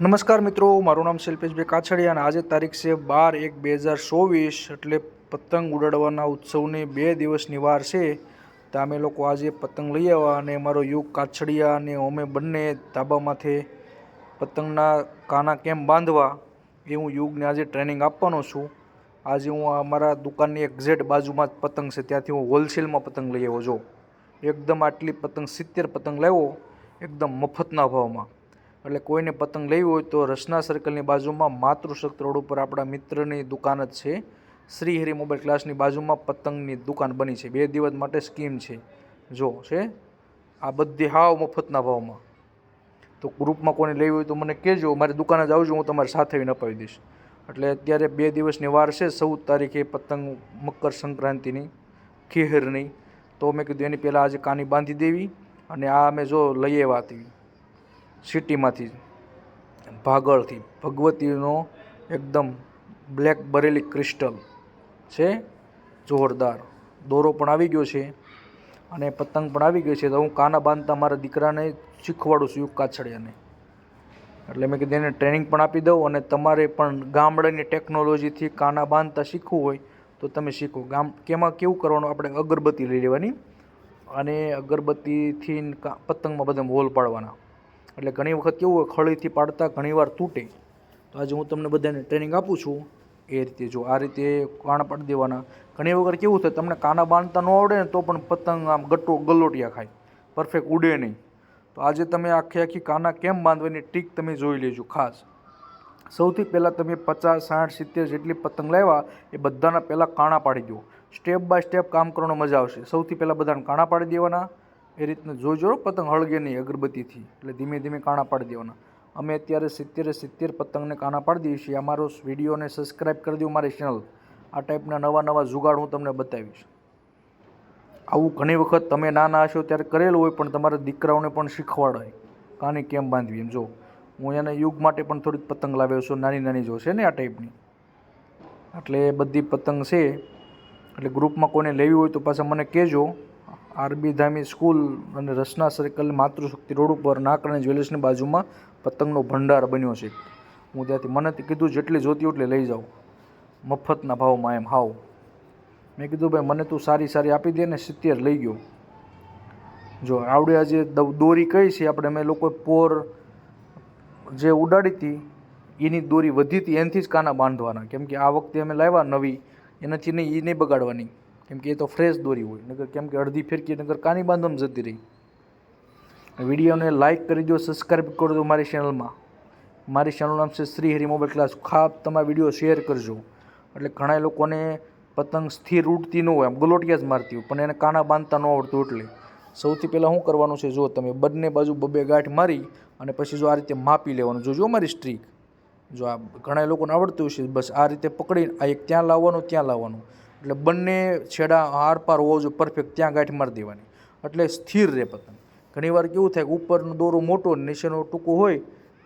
નમસ્કાર મિત્રો, મારું નામ શિલ્પેશભાઈ કાછડિયા અને આજે તારીખ છે 12/1/2024 એટલે પતંગ ઉડાડવાના ઉત્સવની 2 દિવસની વાર છે. તો અમે લોકો આજે પતંગ લઈ આવ્યા અને મારો યુગ કાછડિયા અને અમે બંને ધાબામાંથી પતંગના કાના કેમ બાંધવા એ હું યુગને આજે ટ્રેનિંગ આપવાનો છું. આજે હું અમારા દુકાનની એક્ઝેક્ટ બાજુમાં જ પતંગ છે ત્યાંથી હું હોલસેલમાં પતંગ લઈ આવ્યો. જો એકદમ આટલી પતંગ 70 પતંગ લાવ્યો એકદમ મફતના ભાવમાં. એટલે કોઈને પતંગ લેવી હોય તો રસના સર્કલની બાજુમાં માતૃશક્તિ રોડ ઉપર આપણા મિત્રની દુકાન જ છે. શ્રી હરિ મોબાઈલ ક્લાસની બાજુમાં પતંગની દુકાન બની છે. 2 દિવસ માટે સ્કીમ છે. જો છે આ બધી હાવ મફતના ભાવમાં. તો ગ્રુપમાં કોઈને લેવી હોય તો મને કહેજો, મારી દુકાને જ આવજો, હું તમારી સાથે આવીને અપાવી દઈશ. એટલે અત્યારે 2 દિવસની વાર છે. 14 તારીખે પતંગ મકર સંક્રાંતિની ખીહરની. તો મેં કીધું એની પહેલાં આજે કાની બાંધી દેવી. અને આ અમે જો લઈ આવ્યા હતી સિટીમાંથી ભાગળથી ભગવતીનો એકદમ બ્લેક બરેલી ક્રિસ્ટલ છે, જોરદાર. દોરો પણ આવી ગયો છે અને પતંગ પણ આવી ગઈ છે. તો હું કાના બાંધતા મારા દીકરાને શીખવાડું છું, યુગ કાછડિયાને. એટલે મેં કીધું એને ટ્રેનિંગ પણ આપી દઉં અને તમારે પણ ગામડાની ટેકનોલોજીથી કાના બાંધતા શીખવું હોય તો તમે શીખો. કેમાં કેવું કરવાનું, આપણે અગરબત્તી લઈ લેવાની અને અગરબત્તીથી પતંગમાં બધા હોલ પાડવાના. એટલે ઘણી વખત કેવું હોય, ખળીથી પાડતા ઘણીવાર તૂટે. તો આજે હું તમને બધાને ટ્રેનિંગ આપું છું એ રીતે. જો આ રીતે કાણા પાડી દેવાના. ઘણી વખત કેવું થાય, તમને કાના બાંધતા ન આવડે ને તો પણ પતંગ આમ ગલોટિયા ખાય, પરફેક્ટ ઉડે નહીં. તો આજે તમે આખી કાના કેમ બાંધવાની ટ્રીક તમે જોઈ લેજો ખાસ. સૌથી પહેલાં તમે 50, 60, 70 જેટલી પતંગ લાવ્યા એ બધાના પહેલાં કાણા પાડી દો. સ્ટેપ બાય સ્ટેપ કામ કરવાનો મજા આવશે. સૌથી પહેલાં બધાને કાણા પાડી દેવાના. એ રીતના જોજો પતંગ હળગે નહીં અગરબત્તીથી. એટલે ધીમે ધીમે કાણા પાડી દેવાના. અમે અત્યારે 70 પતંગને કાણા પાડી દઈએ છીએ. અમારો વિડીયોને સબસ્ક્રાઈબ કરી દો મારી ચેનલ. આ ટાઈપના નવા જુગાડ હું તમને બતાવીશ. આવું ઘણી વખત તમે નાના હશો ત્યારે કરેલું હોય, પણ તમારા દીકરાઓને પણ શીખવાડાય કાની કેમ બાંધવી એમ. જો હું એના યુગ માટે પણ થોડીક પતંગ લાવ્યો છું, નાની નાની જો છે ને આ ટાઈપની. એટલે બધી પતંગ છે. એટલે ગ્રુપમાં કોઈને લેવી હોય તો પાછા મને કહેજો. આરબી ધામી સ્કૂલ અને રસના સર્કલ માતૃશક્તિ રોડ ઉપર નાકરાણી જ્વેલર્સની બાજુમાં પતંગનો ભંડાર બન્યો છે. હું ત્યાંથી મને કીધું જેટલી જોતી હોય એટલે લઈ જાઉં મફતના ભાવમાં એમ હાવ. મેં કીધું ભાઈ મને તું સારી આપી દે ને. 70 લઈ ગયો. જો આવડે આજે દોરી કઈ છે આપણે અમે લોકોએ પોર જે ઉડાડી હતી એની દોરી વધી હતી, એનાથી જ કાના બાંધવાના. કેમ કે આ વખતે અમે લાવ્યા નવી, એનાથી નહીં, એ નહીં બગાડવાની. કેમ કે એ તો ફ્રેશ દોરી હોય. નગર કેમ કે અડધી ફિરકી નગર કાની બાંધવામાં જતી રહી. વિડીયોને લાઇક કરી દો, સબસ્ક્રાઈબ કરી દો મારી ચેનલમાં. મારી ચેનલનું નામ છે શ્રી હરિ મોબાઈલ ક્લાસ. ખાસ તમારા વિડીયો શેર કરજો. એટલે ઘણા લોકોને પતંગ સ્થિર ઉડતી ન હોય, આમ ગલોટિયા જ મારતી હોય, પણ એને કાના બાંધતા ન આવડતું. એટલે સૌથી પહેલાં શું કરવાનું છે, જો તમે બંને બાજુ 2 ગાંઠ મારી અને પછી જો આ રીતે માપી લેવાનું. જોજો મારી સ્ટ્રીક. જો આ ઘણા લોકોને આવડતું હશે. બસ આ રીતે પકડીને આ એક ત્યાં લાવવાનું, ત્યાં લાવવાનું. એટલે બંને છેડા આર પાર હોવો જોઈએ પરફેક્ટ. ત્યાં ગાંઠ મારી દેવાની એટલે સ્થિર રહે પતંગ. ઘણીવાર કેવું થાય કે ઉપરનો દોરો મોટો નીચેનો ટૂંકો હોય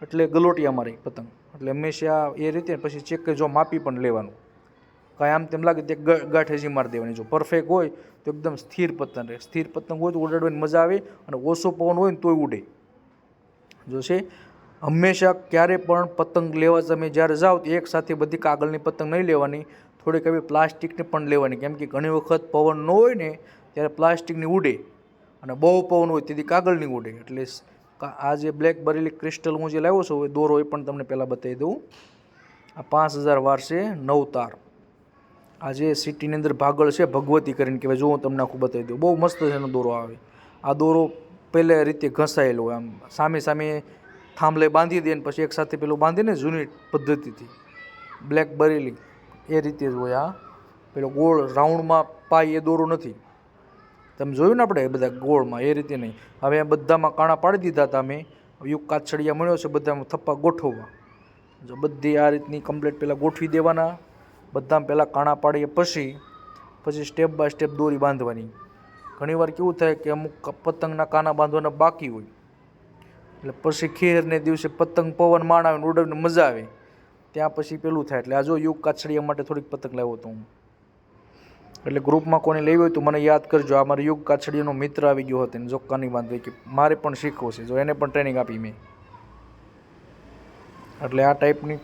એટલે ગલોટિયા મારે પતંગ. એટલે હંમેશા એ રીતે પછી ચેક જો માપી પણ લેવાનું. કાંઈ આમ તેમ લાગે તે ગાંઠ હજી મારી દેવાની. જો પરફેક્ટ હોય તો એકદમ સ્થિર પતંગ રહે. સ્થિર પતંગ હોય તો ઉડાડવાની મજા આવે અને ઓછો પવન હોય ને તોય ઉડે. જો છે હંમેશા ક્યારે પણ પતંગ લેવા તમે જ્યારે જાઓ તો એક સાથે બધી કાગળની પતંગ નહીં લેવાની, થોડીક એવી પ્લાસ્ટિકની પણ લેવાની. કેમ કે ઘણી વખત પવન ન હોય ને ત્યારે પ્લાસ્ટિકની ઉડે અને બહુ પવન હોય તેથી કાગળની ઉડે. એટલે આ જે બ્લેક બરેલી ક્રિસ્ટલ હું જે લાવ્યો છું એ દોરો એ પણ તમને પહેલાં બતાવી દઉં. આ 5000 વાર છે, 9 તાર. આજે સિટીની અંદર ભાગળ છે, ભગવતી કરીને કહેવાય. જો હું તમને આખું બતાવી દઉં, બહુ મસ્ત છે એનો દોરો આવે. આ દોરો પહેલે રીતે ઘસાયેલો હોય, આમ સામે થાંભલે બાંધી દે ને પછી એક સાથે પેલું બાંધીને જૂની પદ્ધતિથી બ્લેક બરેલી એ રીતે જ હોય. આ પેલો ગોળ રાઉન્ડમાં પાય એ દોરો નથી. તમે જોયું ને આપણે બધા ગોળમાં, એ રીતે નહીં. હવે બધામાં કાણા પાડી દીધા હતા અમે. યુગ કાછડિયા મળ્યો છે બધામાં થપ્પા ગોઠવવા. જો બધી આ રીતની કમ્પ્લીટ પહેલાં ગોઠવી દેવાના. બધામાં પહેલાં કાણા પાડીએ પછી સ્ટેપ બાય સ્ટેપ દોરી બાંધવાની. ઘણીવાર કેવું થાય કે અમુક પતંગના કાના બાંધવાના બાકી હોય, એટલે પછી ખેરને દિવસે પતંગ પવન માણ આવે ને ઉડાડવાની મજા આવે ત્યાં પછી પેલું થાય. એટલે આ જો યુગ કાછડિયા માટે થોડીક પતંગ લાવ્યો હતો હું. એટલે ગ્રુપમાં કોને લેવી હોય તો મને યાદ કરજો. આ મારો યુગ કાછડિયાનો મિત્ર આવી ગયો હતો ને જો કાની બાંધવી કે મારે પણ શીખવો છે. જો એને પણ ટ્રેનિંગ આપી મેં. એટલે આ ટાઈપની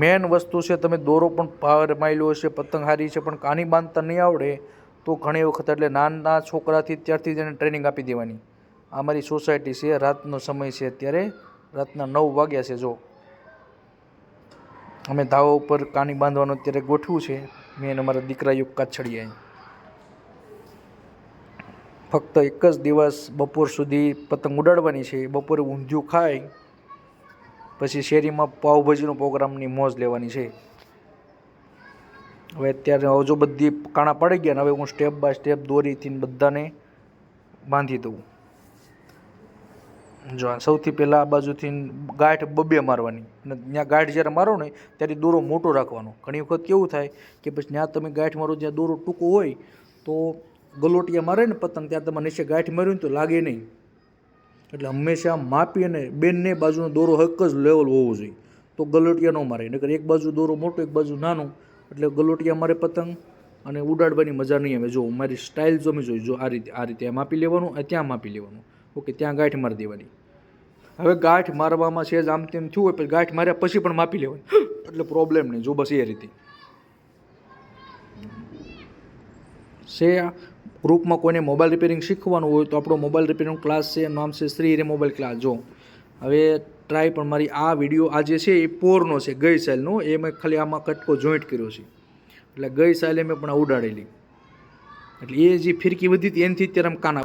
મેન વસ્તુ છે. તમે દોરો પણ ભાર માયલો હશે, પતંગ સારી છે, પણ કાની બાંધતા નહીં આવડે તો ઘણી વખત એટલે નાના છોકરાથી ત્યારથી જ એને ટ્રેનિંગ આપી દેવાની. આ મારી સોસાયટી છે, રાતનો સમય છે, અત્યારે રાતના 9 વાગ્યા છે. જો અમે ધાવા ઉપર કાની બાંધવાનું અત્યારે ગોઠવ્યું છે, મેં અને અમારા દીકરા યુગ કાછડિયાએ. ફક્ત એક જ દિવસ બપોર સુધી પતંગ ઉડાડવાની છે. બપોરે ઊંધિયું ખાઈ પછી શેરીમાં પાવભાજીનો પ્રોગ્રામની મોજ લેવાની છે. હવે અત્યારે હજુ બધી કાણા પડી ગયા ને હવે હું સ્ટેપ બાય સ્ટેપ દોરીથી બધાને બાંધી દઉં. જો સૌથી પહેલાં આ બાજુથી ગાંઠ બબે મારવાની, અને ત્યાં ગાંઠ જ્યારે મારો ને ત્યારે દોરો મોટો રાખવાનો. ઘણી વખત કેવું થાય કે પછી ત્યાં તમે ગાંઠ મારો જ્યાં દોરો ટૂંકો હોય તો ગલોટિયા મારે ને પતંગ ત્યાં તમારે નીચે ગાંઠ માર્યું ને તો લાગે નહીં. એટલે હંમેશા માપી અને બંને બાજુનો દોરો એક જ લેવલ હોવો જોઈએ, તો ગલોટિયા ન મારે. નકર એક બાજુ દોરો મોટો એક બાજુ નાનું એટલે ગલોટિયા મારે પતંગ અને ઉડાડવાની મજા નહીં આવે. જો મારી સ્ટાઇલ જો મેં જોઈ, જો આ રીતે માપી લેવાનું, ત્યાં માપી લેવાનું. ઓકે, ત્યાં ગાંઠ મારી દેવાની. હવે ગાંઠ મારવામાં છે જ આમ તેમ થયું હોય, પછી ગાંઠ માર્યા પછી પણ માપી લેવાની, એટલે પ્રોબ્લેમ નહીં. જો બસ એ રીતે છે. ગ્રુપમાં કોઈને મોબાઈલ રિપેરિંગ શીખવાનું હોય તો આપણો મોબાઈલ રિપેરિંગ ક્લાસ છે, નામ છે શ્રી હિરે મોબાઈલ ક્લાસ. જો હવે ટ્રાય પણ મારી આ વિડીયો આજે છે એ પોરનો છે, ગઈ સાલનો. એ મેં ખાલી આમાં કટકો જોઈન્ટ કર્યો છે, એટલે ગઈ સાલે મેં પણ આ ઉડાડેલી. એટલે એ જે ફિરકી વધી હતી એનાથી અત્યારે આમ કાના